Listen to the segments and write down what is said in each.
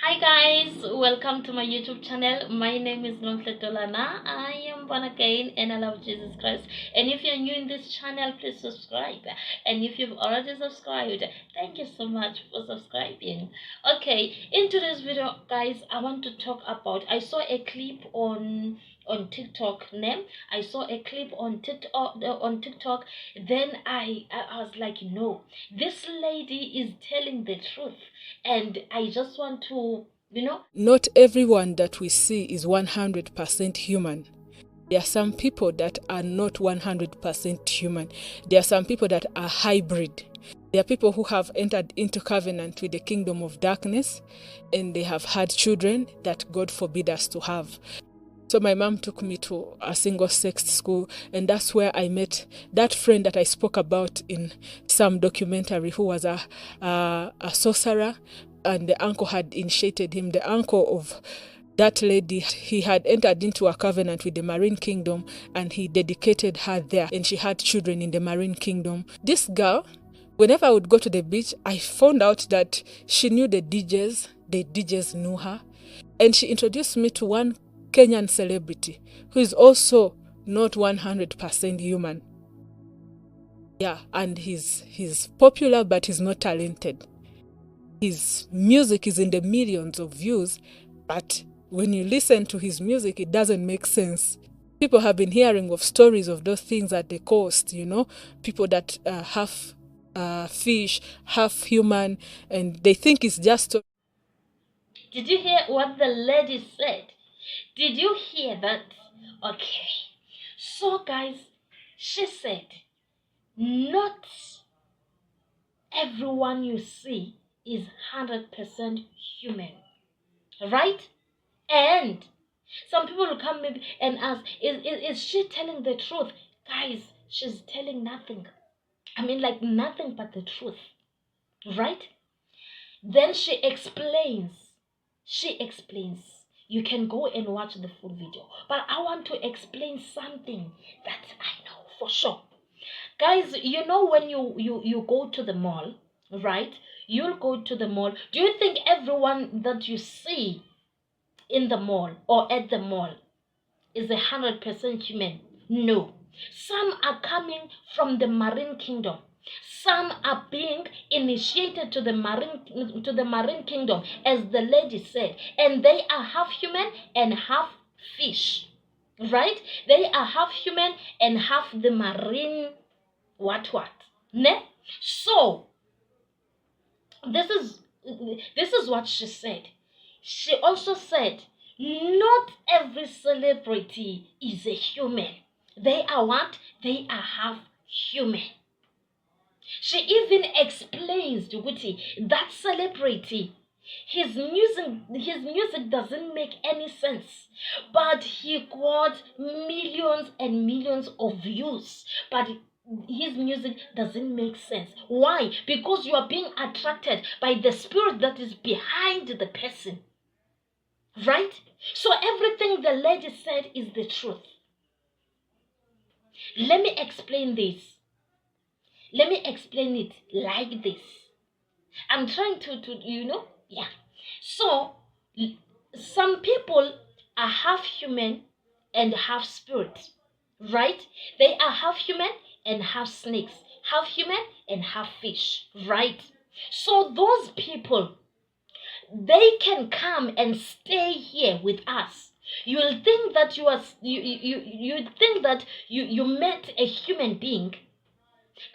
Hi guys, welcome to my YouTube channel. My name is Nonhle Dolana. I am born again and I love Jesus Christ. And if you're new in this channel, please subscribe. And if you've already subscribed, thank you so much for subscribing. Okay, in today's video, guys, I want to talk about. I saw a clip on TikTok. Name. I saw a clip on TikTok. Then I was like, no, this lady is telling the truth, and I just want to, Not everyone that we see is 100% human. There are some people that are not 100% human. There are some people that are hybrid. There are people who have entered into covenant with the kingdom of darkness and they have had children that God forbid us to have. So my mom took me to a single-sex school, and that's where I met that friend that I spoke about in some documentary, who was a sorcerer, and the uncle had initiated him. The uncle of that lady, he had entered into a covenant with the Marine Kingdom, and he dedicated her there, and she had children in the Marine Kingdom. This girl, whenever I would go to the beach, I found out that she knew the DJs knew her, and she introduced me to one Kenyan celebrity who is also not 100% human. Yeah, and he's popular, but he's not talented. His music is in the millions of views, but when you listen to his music, it doesn't make sense. People have been hearing of stories of those things at the coast, people that half fish, half human, and they think it's just. Did you hear what the lady said? Did you hear that? Okay. So, guys, she said, not everyone you see is 100% human, right? And some people will come maybe and ask, is she telling the truth? Guys, she's telling nothing. I mean, like nothing but the truth, right? Then she explains. You can go and watch the full video. But I want to explain something that I know for sure. Guys, when you go to the mall, right? You'll go to the mall. Do you think everyone that you see in the mall or at the mall is 100% human? No. Some are coming from the Marine Kingdom. Some are being initiated to the marine kingdom, as the lady said, and they are half human and half fish, right? They are half human and half the marine what ne? So this is what she said. She also said, not every celebrity is a human. They are what? They are half human. She even explains to Guti that celebrity, his music doesn't make any sense, but he got millions and millions of views, but his music doesn't make sense. Why? Because you are being attracted by the spirit that is behind the person, right? So everything the lady said is the truth. Let me explain this. Let me explain it like this. I'm trying to yeah. So some people are half human and half spirit, right? They are half human and half snakes, half human and half fish, right? So those people, they can come and stay here with us. You'll think that you think that you met a human being.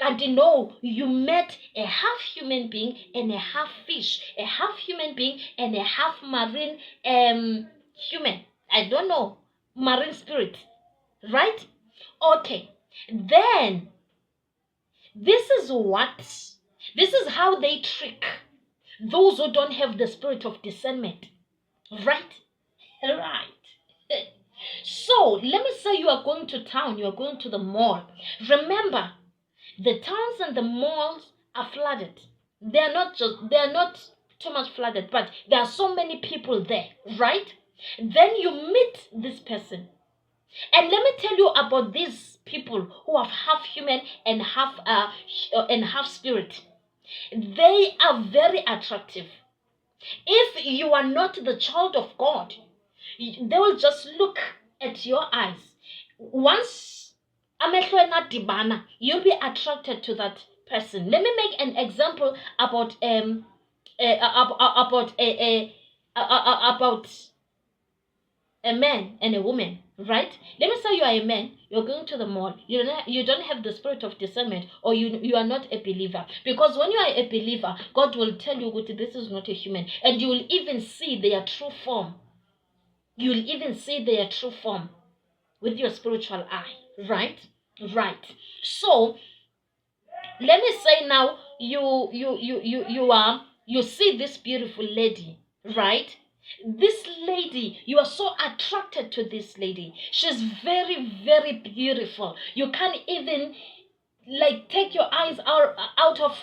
And you met a half human being and a half fish, a half human being and a half marine human. I don't know, marine spirit, right? Okay, then this is how they trick those who don't have the spirit of discernment, right? Right. So let me say you are going to town, you are going to the mall. Remember, the towns and the malls are flooded. They are not too much flooded, but there are so many people there, right? Then you meet this person. And let me tell you about these people who have half human and half spirit. They are very attractive. If you are not the child of God. They will just look at your eyes. Once amehlo ena dibana, you'll be attracted to that person. Let me make an example about about a man and a woman, right? Let me say you are a man, you're going to the mall, you don't have the spirit of discernment, or you are not a believer. Because when you are a believer, God will tell you this is not a human, and you will even see their true form. You will even see their true form with your spiritual eye, right? Right. So let me say now you see this beautiful lady, right? This lady, you are so attracted to this lady. She's very, very beautiful. You can't even like take your eyes out of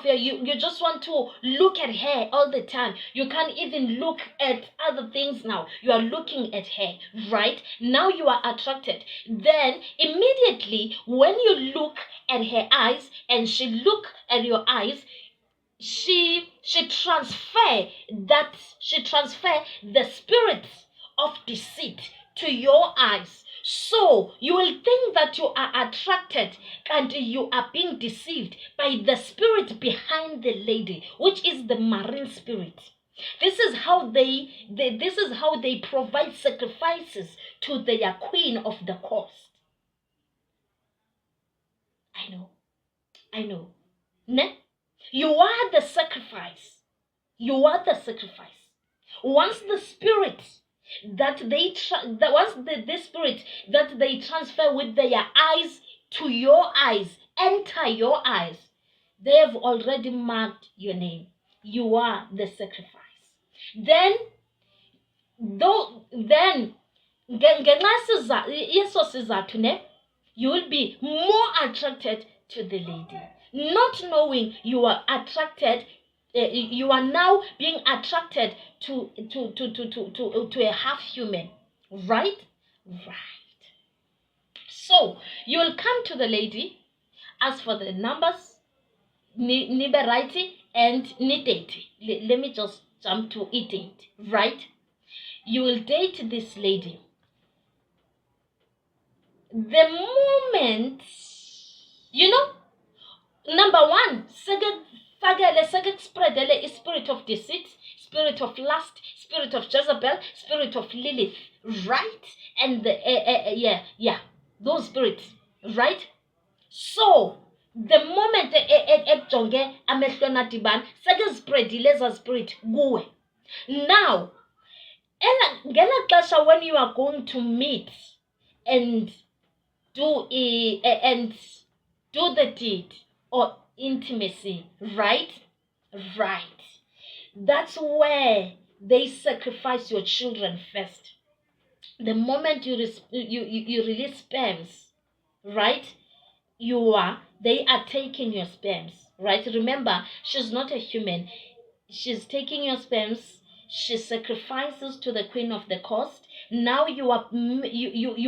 her. You just want to look at her all the time. You can't even look at other things now. You are looking at her, right? Now you are attracted. Then immediately when you look at her eyes and she look at your eyes, she transfer the spirit of deceit to your eyes. So you will think that you are attracted and you are being deceived by the spirit behind the lady, which is the marine spirit. This is how they provide sacrifices to their queen of the coast. I know. Ne? You are the sacrifice. You are the sacrifice. Once the spirit that they spirit that they transfer with their eyes to your eyes enter your eyes, they have already marked your name. You are the sacrifice. Then you will be more attracted to the lady, not knowing you are attracted. You are now being attracted to a half human, right? So you will come to the lady, ask for the numbers, niberite and ni date. Let me just jump to date, right? You will date this lady. The moment, number one, spread spirit of deceit, spirit of lust, spirit of Jezebel, spirit of Lilith, right? And those spirits, right? So the moment ejonge amehlo nadiban, spread ileza spirit kuwe. Now ngela xesha when you are going to meet and do the deed or intimacy, right? That's where they sacrifice your children first. The moment you release sperms, right? They are taking your sperms, right? Remember, she's not a human. She's taking your sperms. She sacrifices to the queen of the coast. Now you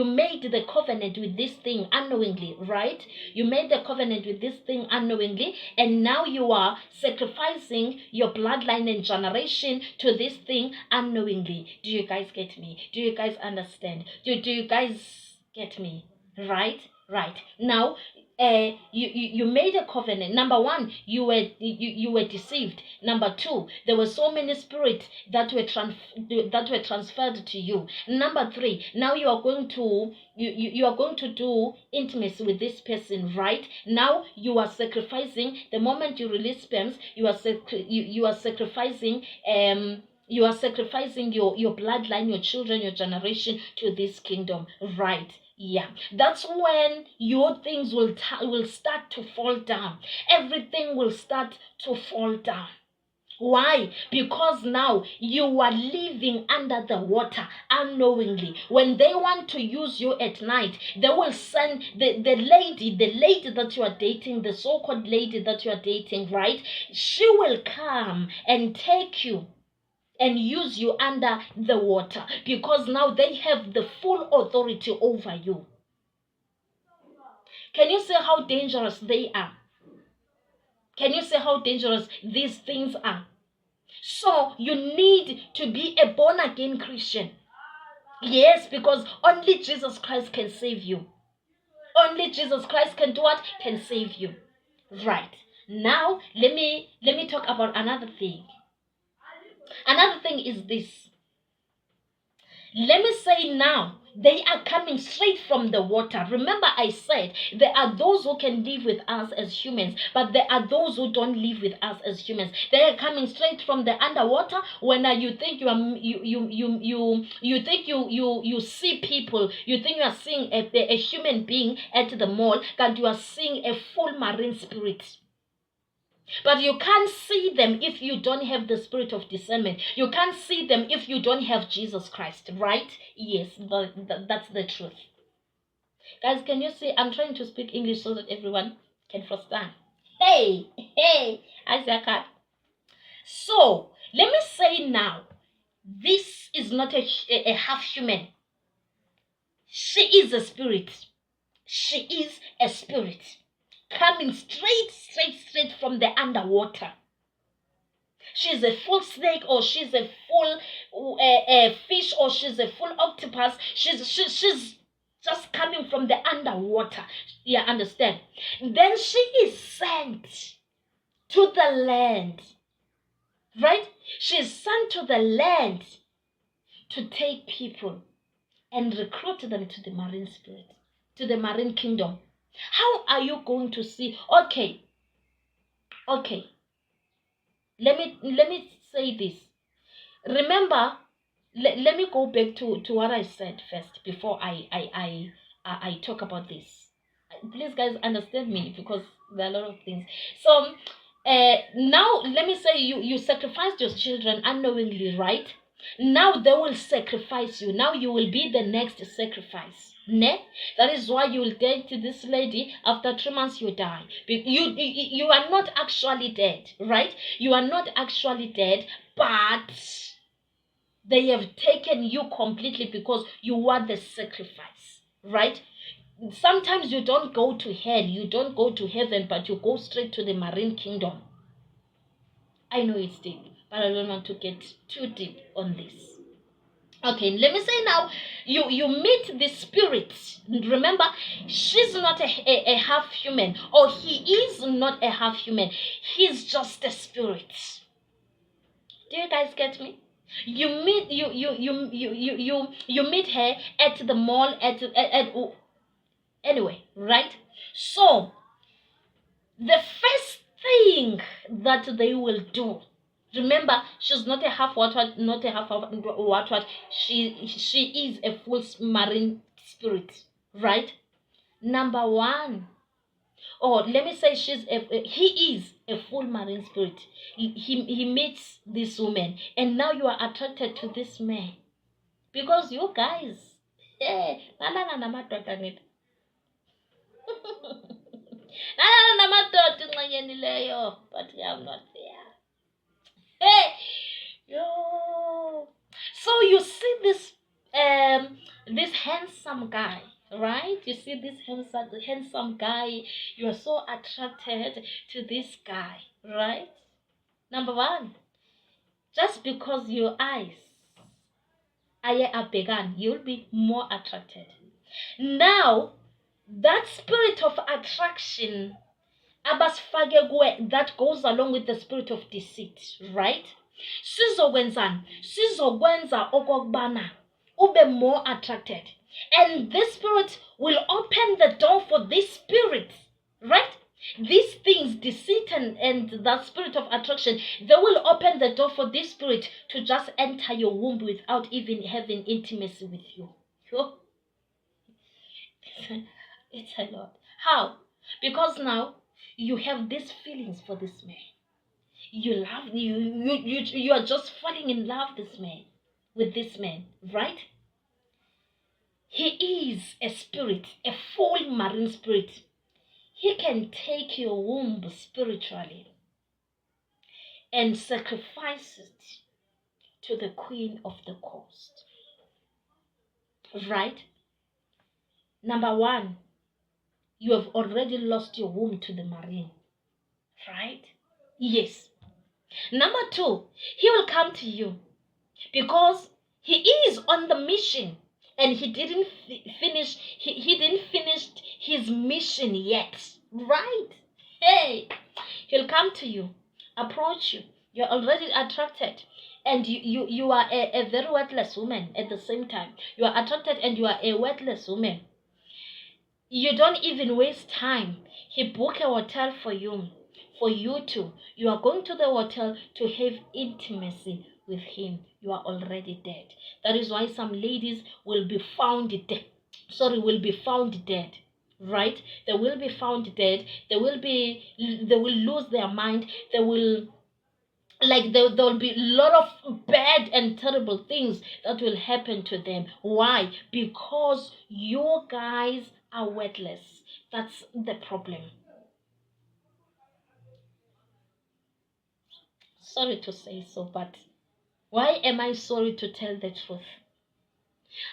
made the covenant with this thing unknowingly, right? You made the covenant with this thing unknowingly, and now you are sacrificing your bloodline and generation to this thing unknowingly. Do you guys get me? Do you guys understand? Do you guys get me? Right? Now you made a covenant. Number one, you were deceived. Number two, there were so many spirits that were transferred to you. Number three, now you are going to do intimacy with this person, right? Now you are sacrificing. The moment you release sperms, you are sacrificing your bloodline, your children, your generation to this kingdom, right? Yeah, that's when your things will start to fall down. Everything will start to fall down. Why? Because now you are living under the water unknowingly. When they want to use you at night, they will send the lady that you are dating, the so-called lady that you are dating, right? She will come and take you and use you under the water, because now they have the full authority over you. Can you see how dangerous they are? Can you see how dangerous these things are? So you need to be a born again Christian. Yes, because only Jesus Christ can save you. Only Jesus Christ can do what? Can save you. Right. Now let me talk about another thing. Another thing is this. Let me say now, they are coming straight from the water. Remember, I said there are those who can live with us as humans, but there are those who don't live with us as humans. They are coming straight from the underwater. When you think you think you see people, you think you are seeing a human being at the mall, that you are seeing a full marine spirit. But you can't see them if you don't have the spirit of discernment. You can't see them if you don't have Jesus Christ, right? Yes, that's the truth. Guys, can you see? I'm trying to speak English so that everyone can understand. Hey, Isaac. So, let me say now, this is not a half human. She is a spirit. She is a spirit coming straight from the underwater. She's a full snake, or she's a full fish, or she's a full octopus. She's just coming from the underwater. Yeah, understand? Then she is sent to the land. Right? She's sent to the land to take people and recruit them to the marine spirit, to the marine kingdom. How are you going to see? Okay. Let me say this. Remember, let me go back to what I said first before I talk about this. Please, guys, understand me, because there are a lot of things. So now let me say you sacrificed your children unknowingly, right? Now they will sacrifice you. Now you will be the next sacrifice. Ne? That is why you will date this lady. After 3 months you die. You are not actually dead, right? You are not actually dead, but they have taken you completely because you are the sacrifice, right? Sometimes you don't go to hell, you don't go to heaven, but you go straight to the marine kingdom. I know it's deep, but I don't want to get too deep on this. Okay, let me say now, you meet the spirit. Remember, she's not a half human, or he is not a half human. He's just a spirit. Do you guys get me? You meet you meet her at the mall at anyway, right? So the first thing that they will do, remember, she's not a half what, not a half what. She is a full marine spirit, right? Number one, or let me say he is a full marine spirit. He meets this woman, and now you are attracted to this man because you guys, but I'm not there. Hey, yo. So you see this handsome guy, right? You see this handsome guy. You are so attracted to this guy, right? Number one, just because your eyes are began, you'll be more attracted. Now, that spirit of attraction, that goes along with the spirit of deceit, right? Sizokwenza okokubana ube more attracted, and this spirit will open the door for this spirit, right? These things, deceit and that spirit of attraction, they will open the door for this spirit to just enter your womb without even having intimacy with you. It's a lot. How? Because now you have these feelings for this man. You love you are just falling in love with this man, right? He is a spirit, a full marine spirit. He can take your womb spiritually and sacrifice it to the queen of the coast. Right? Number one, you have already lost your womb to the marine. Right? Yes. Number two, he will come to you because he is on the mission and he didn't finish he didn't finish his mission yet, right? Hey, he'll come to you, approach you, you're already attracted, and you are a very worthless woman. At the same time, you are attracted and you are a worthless woman. You don't even waste time. He book a hotel for you, you are going to the hotel to have intimacy with him. You are already dead. That is why some ladies will be found dead. Will be found dead, right? They will be found dead. They will lose their mind. They will, like, there will be a lot of bad and terrible things that will happen to them. Why? Because you guys are worthless. That's the problem. Sorry to say so, but why am I sorry to tell the truth?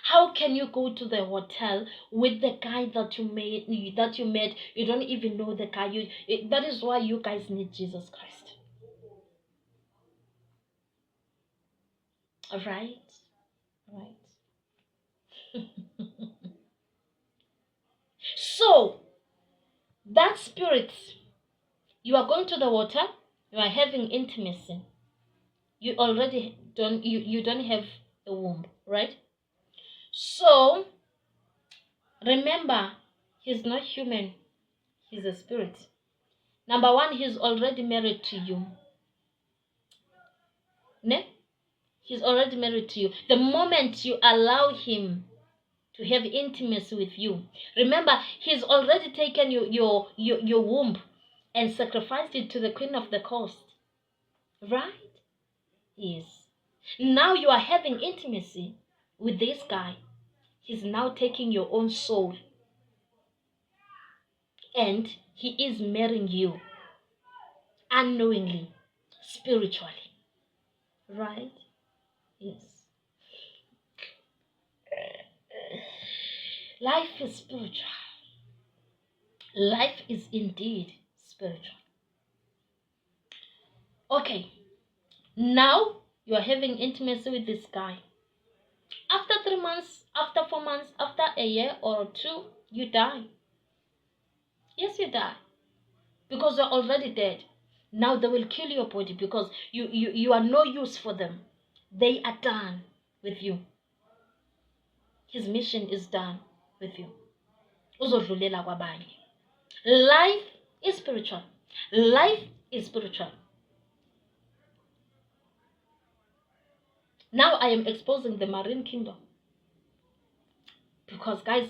How can you go to the hotel with the guy that you met? You don't even know the guy. That is why you guys need Jesus Christ. All right, right. So that spirit, you are going to the water, you are having intimacy. You already don't you don't have a womb, right? So remember, he's not human, he's a spirit. Number one, he's already married to you. Ne? He's already married to you. The moment you allow him to have intimacy with you, remember, he's already taken your womb and sacrificed it to the queen of the coast, right? Yes. Now you are having intimacy with this guy. He's now taking your own soul and he is marrying you unknowingly, spiritually, right? Yes. Life is spiritual. Life is indeed spiritual. Okay, now you are having intimacy with this guy. After 3 months, after 4 months, after a year or two, you die. Yes, you die. Because you're already dead. Now they will kill your body because you are no use for them. They are done with you. His mission is done with you. Life is spiritual. Life is spiritual. Now I am exposing the marine kingdom. Because guys,